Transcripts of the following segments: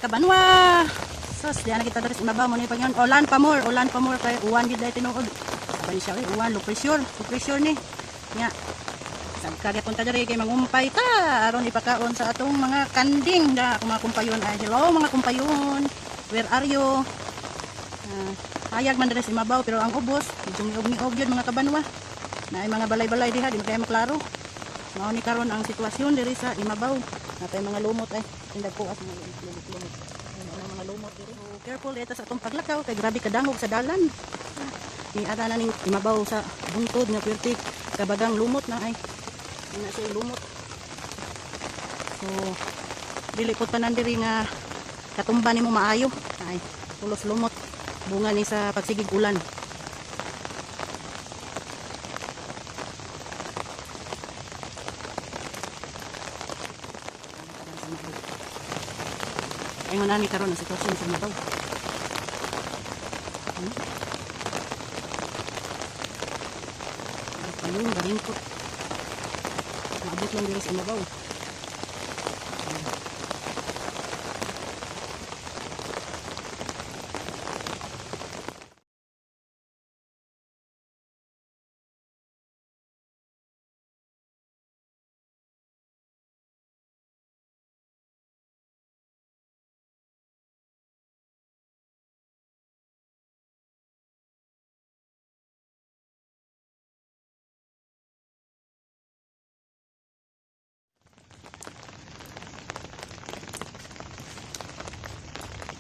kabanwa. Sos, diyan na kita daris imabaw mo ni pagyon. Ulan pa more kay uwan gid day tinuod. Sabi siya, uwan low pressure ni. Nya. Sagkari punta diri kay mangumpay ta aron ipakaon sa atong mga kanding da mga kumpayon ay hello mga kumpayon. Where are you? Hayag man daris imabaw pero ang ubos miog yun mga kabanwa. Naay mga balay-balay diha di kay maklaro. Mao ni karon ang sitwasyon diri sa imabaw. Natay mga lumot ay tindag ko at lumot. Mga lumot diri. So, careful dito sa atong paglakaw kay grabe kadangog sa dalan. Ni ada na ning imabaw sa bungtod nga perti kabagang lumot na ay ina siya lumot. So dili pod tanan diri nga katumba nimo maayo. Ay pulos lumot bunga ni sa pagsigig ulan. Ay nga nani karon ang sitwasyon sa imabaw. Ayun, baringkot. Naabot lang diri sa imabaw.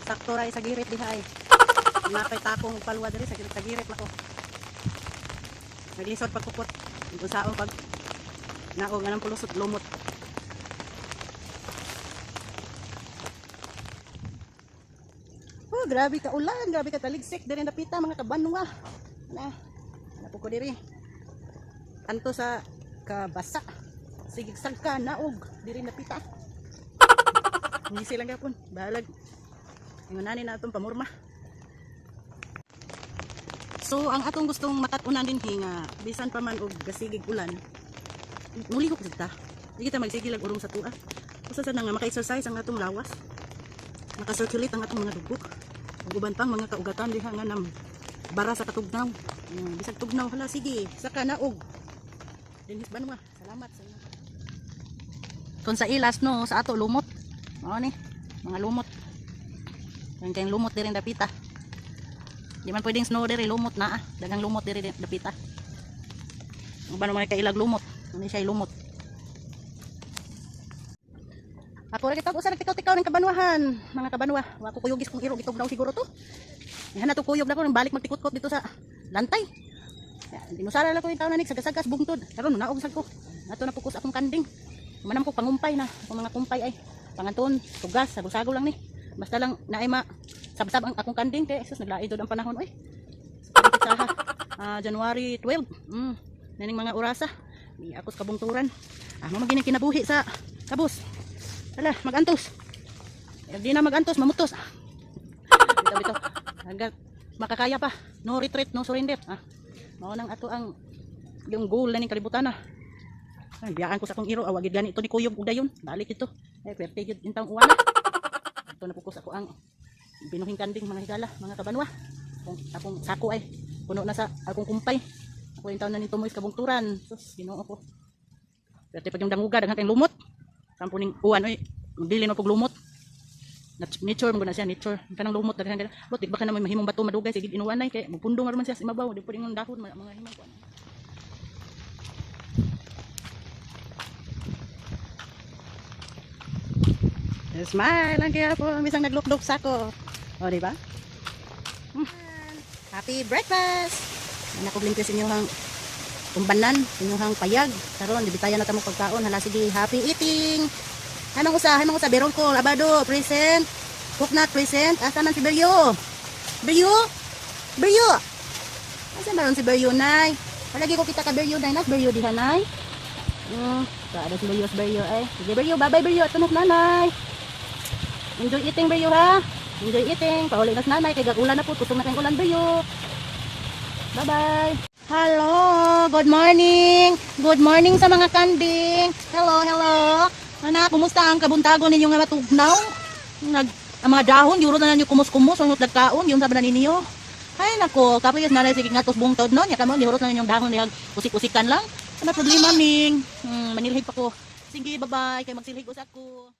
Sakto ray sa girit diha ay. Napay takong palwa diri sa girit lako. Naglisod pagkupot. Usaon pag naog nga nang pulusot lumot. Oh, grabe ka ulan, grabe ka taligsik diri napita mga kabanwa. Napo ko diri. Anto sa kabasa. Sigigsag ka naog diri napita. Hindi silang gapon, balag. Ingunanin na itong pamurma. So, ang atong gustong matatunan din nga, bisan pa man og gasigig ulan, muli ko kita. Hindi kita magsigil urong sa tua. Usa sa nga maka-exercise ang atong lawas. Maka-circulate ang atong mga dugo. Ug uban pang mga kaugatan diha nga nam bara sa katugnaw. Bisag tugnaw hala sige, saka naog. Dinis banwa. Salamat sa inyo. Kun sa ilas no, sa ato lumot. Mao ni, mga lumot. Yan kayong lumot diri dapita. Di man pwedeng snow diri lumot na dagang lumot diri dapita. Ang bano mga kailag lumot, ani siya lumot. Ako ra kita usa nagtikaw-tikaw ning kabanwahan, mga kabanwa. Wa ko kuyogis kung iro gitugnaw siguro to. Yan na to kuyog na ko balik magtikot-kot dito sa lantay. Dinusara la ko yung taon na nig sagas-sagas bungtod. Karon naog sad ko. Ato na pukus akong kanding. Manam ko pangumpay na, akong mga kumpay ay panganton, tugas, sago-sago lang ni. Basta lang naay sabsab ang akong kanding kay sus naglaid jud ang panahon oy. January 12. Naning mga orasa. Di ako sa kabungturan. Mo magini kinabuhi sa kabus. Hala, magantos. Di na magantos, mamutos. Bito. Hanggang makakaya pa. No retreat, no surrender. Mao nang ato ang yung goal na ning kalibutan na. Biyaan ko sa akong iro, awagid gani ito ni kuyog udayon. Balik ito. Pwerte jud intang uwan. Ito na pukus ako ang binuhing kanding mga higala, mga kabanwa. Akong sako ay puno na sa akong kumpay. Ako yung taon na nito mo is kabungturan. Sus, ginoo ko. Pwerte pag yung danguga, daghan kayong lumot. Kampuning uwan, oy, magdili mo pag lumot. Nature mo na siya, nature. Kanang lumot, daghan kayong. Butik baka na may mahimong bato madugay, sige inuwan ay. Kaya magpundong naman siya sa imabaw. Di pwedeng yung dahon, mga himang kuwan. Smile lang kaya po misang naglukdok sa ko. O diba? Happy breakfast. Ana ko blimpyo sa inyong kumbanan, inyong payag. Karon dibitayan na ta mo pagkaon. Hala sige, happy eating. Hanong usa berong ko, abado, present. Coconut present. Asa man si Beryo? Beryo? Asa man si Beryo nay? Palagi ko kita ka Beryo nay, nas Beryo diha nay. Ada si Beryo ay. Sige Beryo, bye-bye Beryo, tunok nanay. Enjoy eating Beryo ha. Enjoy eating. Pauli nas nanay kay gag-ulan na po. Kusog na kayong ulan Beryo. Bye-bye. Hello. Good morning. Good morning sa mga kanding. Hello. Ana, kumusta ang kabuntagon ninyo nga matugnaw? Ang mga dahon, yuro na ninyo kumus-kumus, ang nagkaon, yung sabi na ninyo. Ay, nako, tapos yung nanay, sige nga, tos buong taon nun, yaka mo, yuro na ninyong dahon, yung usik-usikan lang. Ano problema, Ming? Manilhig pa ko. Sige, bye-bye, kay magsilhig us ako.